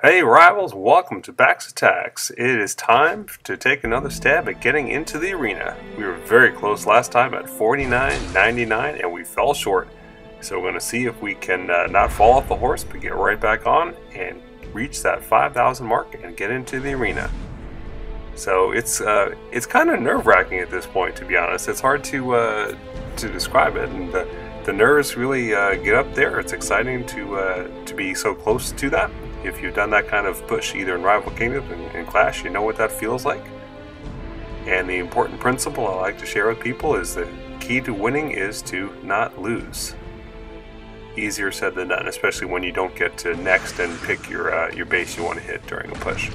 Hey rivals, welcome to Bax Attacks. It is time to take another stab at getting into the arena. We were very close last time at 49.99 and we fell short. So we're going to see if we can not fall off the horse but get right back on and reach that 5,000 mark and get into the arena. So it's kind of nerve-wracking at this point, to be honest. It's hard to describe it, and the nerves really get up there. It's exciting to be so close to that. If you've done that kind of push either in Rival Kingdoms and Clash, you know what that feels like. And the important principle I like to share with people is the key to winning is to not lose. Easier said than done, especially when you don't get to next and pick your base you want to hit during a push.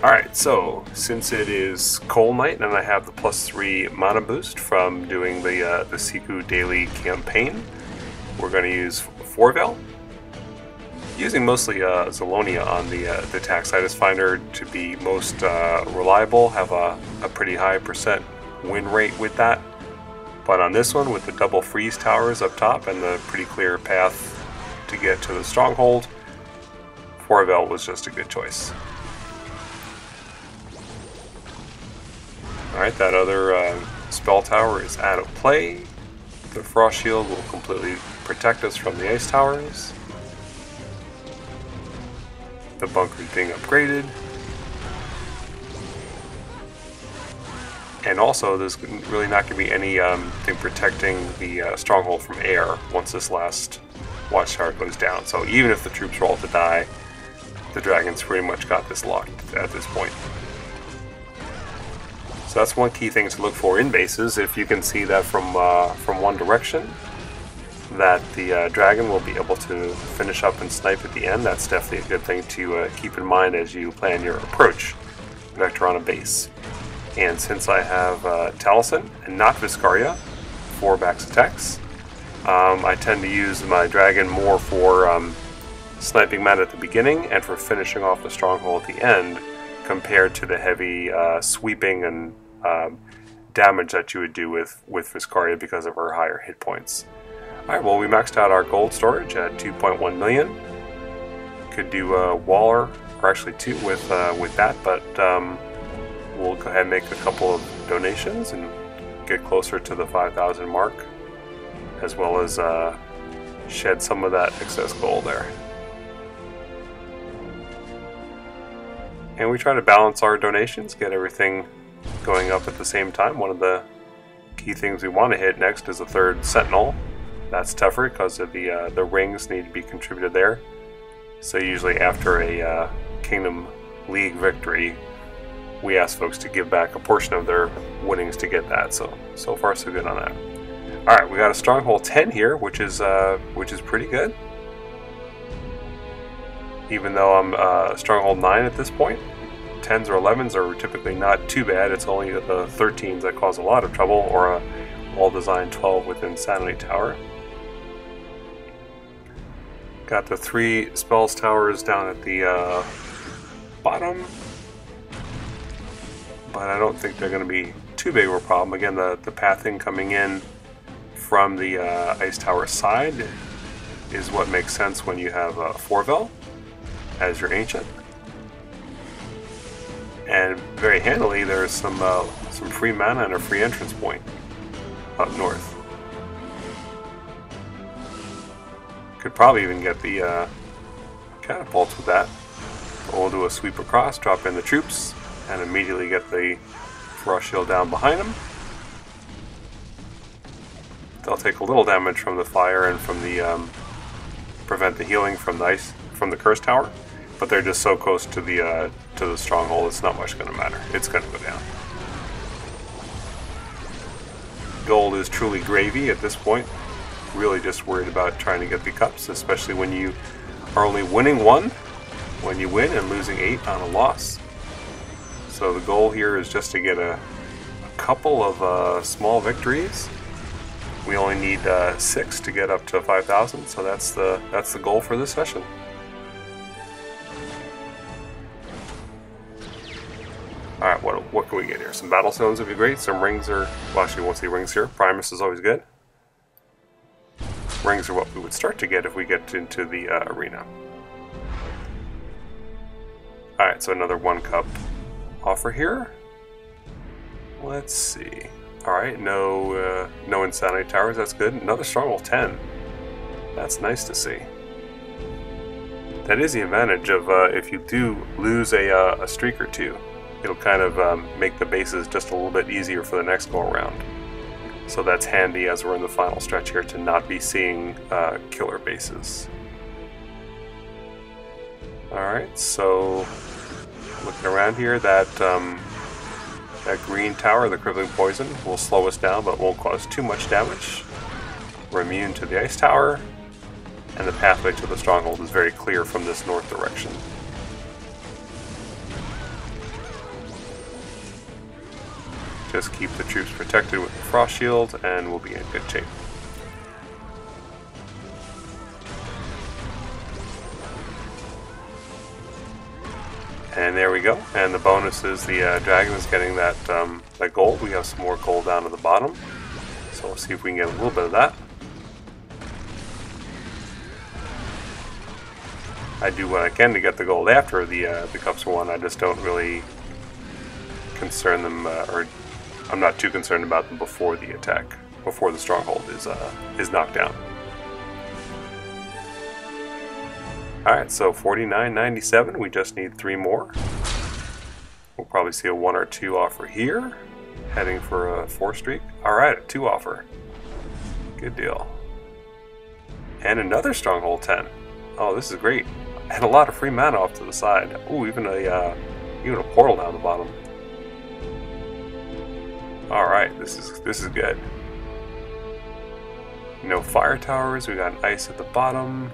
Alright, so since it is Cold Night and I have the +3 mana boost from doing the Siku daily campaign, we're going to use Forvel. Using mostly Zalonia on the attack side. I just find her to be most reliable, have a pretty high percent win rate with that. But on this one, with the double freeze towers up top and the pretty clear path to get to the stronghold, Forvel was just a good choice. Alright, that other spell tower is out of play. The Frost Shield will completely protect us from the ice towers. The bunker is being upgraded. And also, there's really not going to be anything protecting the stronghold from air once this last watchtower goes down. So even if the troops roll to die, the dragons pretty much got this locked at this point. So that's one key thing to look for in bases. If you can see that from one direction, that the dragon will be able to finish up and snipe at the end. That's definitely a good thing to keep in mind as you plan your approach vector on a base. And since I have Taliesin and not Viscaria for Bax Attacks, I tend to use my dragon more for sniping men at the beginning and for finishing off the stronghold at the end, compared to the heavy sweeping and damage that you would do with Viscaria because of her higher hit points. Alright, well, we maxed out our gold storage at 2.1 million. Could do a Waller, or actually two with that, but we'll go ahead and make a couple of donations and get closer to the 5,000 mark, as well as shed some of that excess gold there. And we try to balance our donations, get everything going up at the same time. One of the key things we want to hit next is a third Sentinel. That's tougher because of the rings need to be contributed there. So usually after a Kingdom League victory, we ask folks to give back a portion of their winnings to get that. So far so good on that. All right, we got a Stronghold 10 here, which is pretty good. Even though I'm Stronghold 9 at this point, 10s or 11s are typically not too bad. It's only the 13s that cause a lot of trouble, or a well-designed 12 with Insanity Tower. Got the 3 spells towers down at the bottom, but I don't think they're going to be too big of a problem. Again, the pathing coming in from the ice tower side is what makes sense when you have Forvel as your ancient. And very handily, there's some free mana and a free entrance point up north. Could probably even get the catapults with that. But we'll do a sweep across, drop in the troops, and immediately get the Frost Shield down behind them. They'll take a little damage from the fire and from the prevent the healing from the ice from the curse tower, but they're just so close to the stronghold, it's not much going to matter. It's going to go down. Gold is truly gravy at this point. Really just worried about trying to get the cups, especially when you are only winning 1 when you win and losing 8 on a loss. So the goal here is just to get a couple of small victories. We only need 6 to get up to 5,000, so that's the goal for this session. Alright, what can we get here? Some battle stones would be great. Some rings are... Well, actually, we won't see rings here. Primus is always good. Rings are what we would start to get if we get into the arena. Alright, so another 1 cup offer here. Let's see. Alright, no Insanity Towers, that's good. Another Stronghold 10. That's nice to see. That is the advantage of if you do lose a streak or two. It'll kind of make the bases just a little bit easier for the next go around. So that's handy as we're in the final stretch here to not be seeing killer bases. Alright, so looking around here, that green tower, the Crippling Poison, will slow us down but won't cause too much damage. We're immune to the Ice Tower, and the pathway to the Stronghold is very clear from this north direction. Just keep the troops protected with the Frost Shield and we'll be in good shape. And there we go. And the bonus is the dragon is getting that gold. We have some more gold down at the bottom. So we'll see if we can get a little bit of that. I do what I can to get the gold after the cups are won. I just don't really concern them, or I'm not too concerned about them before the attack, before the stronghold is knocked down. Alright, so 49.97, we just need 3 more. We'll probably see a 1 or 2 offer here, heading for a 4 streak. Alright, a 2 offer. Good deal. And another Stronghold 10. Oh, this is great. And a lot of free mana off to the side. Ooh, even a portal down the bottom. Alright, this is good. No fire towers, we got an ice at the bottom.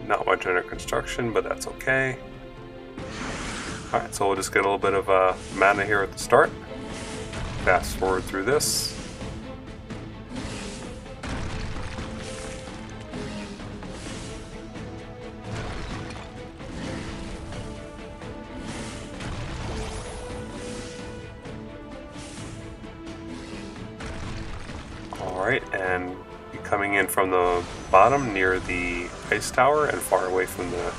Not much under construction, but that's okay. Alright, so we'll just get a little bit of mana here at the start. Fast forward through this. Alright, and coming in from the bottom near the ice tower and far away from the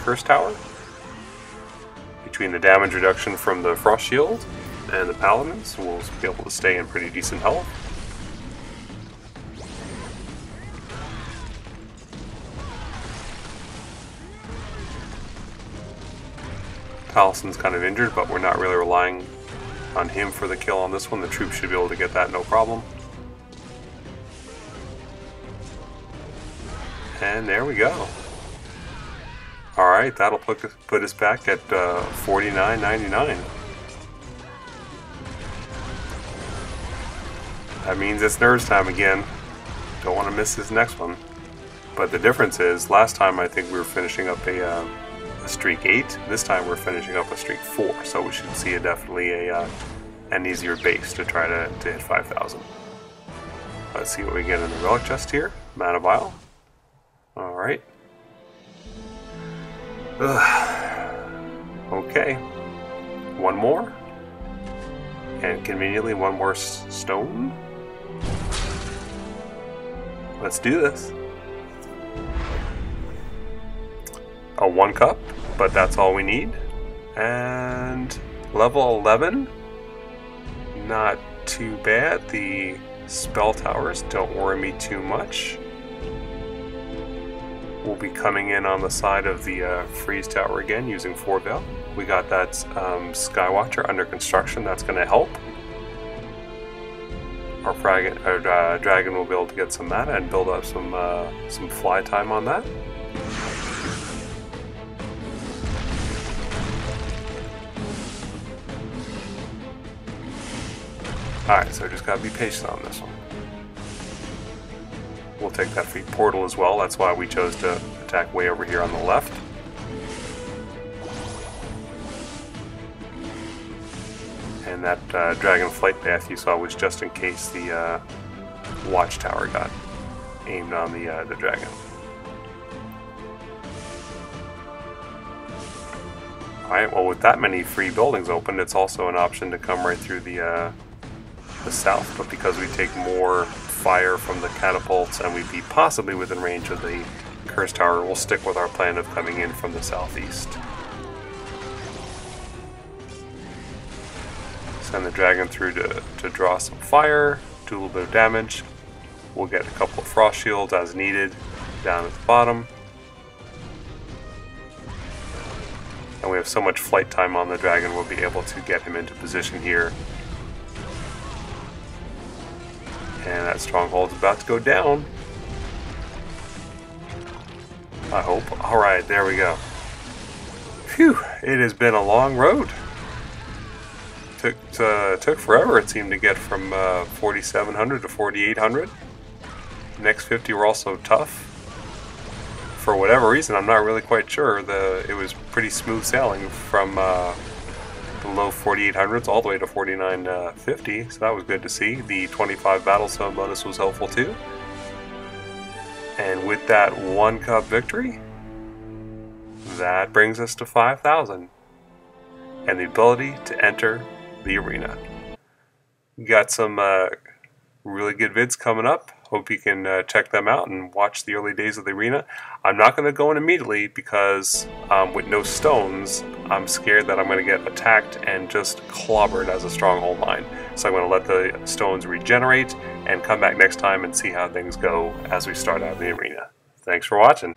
curse tower. Between the damage reduction from the frost shield and the paladins, we'll be able to stay in pretty decent health. Talison's kind of injured, but we're not really relying on him for the kill on this one. The troops should be able to get that no problem. And there we go. Alright, that'll put us back at 49.99. That means it's nerves time again. Don't want to miss this next one. But the difference is, last time I think we were finishing up a streak 8. This time we're finishing up a streak 4. So we should see definitely an easier base to try to hit 5,000. Let's see what we get in the relic chest here. Mana vial. Alright. Okay. 1 more. And conveniently 1 more stone. Let's do this. A 1 cup, but that's all we need. And level 11. Not too bad. The spell towers don't worry me too much. We'll be coming in on the side of the freeze tower again using 4 Veil. We got that Skywatcher under construction. That's going to help. Our dragon will be able to get some mana and build up some fly time on that. Alright, so just gotta be patient on this one. We'll take that free portal as well. That's why we chose to attack way over here on the left. And that dragon flight path you saw was just in case the watchtower got aimed on the dragon. Alright, well with that many free buildings open, it's also an option to come right through the south, but because we take more fire from the catapults and we'd be possibly within range of the Curse Tower, we'll stick with our plan of coming in from the southeast. Send the dragon through to draw some fire, do a little bit of damage. We'll get a couple of frost shields as needed down at the bottom. And we have so much flight time on the dragon, we'll be able to get him into position here. And that stronghold's about to go down. I hope. Alright, there we go. Phew, it has been a long road. Took forever, it seemed, to get from 4,700 to 4,800. The next 50 were also tough. For whatever reason, I'm not really quite sure. It was pretty smooth sailing from the low 4,800s all the way to 4,950, so that was good to see. The 25 battle stone bonus was helpful too. And with that 1 cup victory, that brings us to 5,000 and the ability to enter the arena. We got some really good vids coming up. Hope you can check them out and watch the early days of the arena. I'm not going to go in immediately because with no stones, I'm scared that I'm going to get attacked and just clobbered as a stronghold mine. So I'm going to let the stones regenerate and come back next time and see how things go as we start out in the arena. Thanks for watching.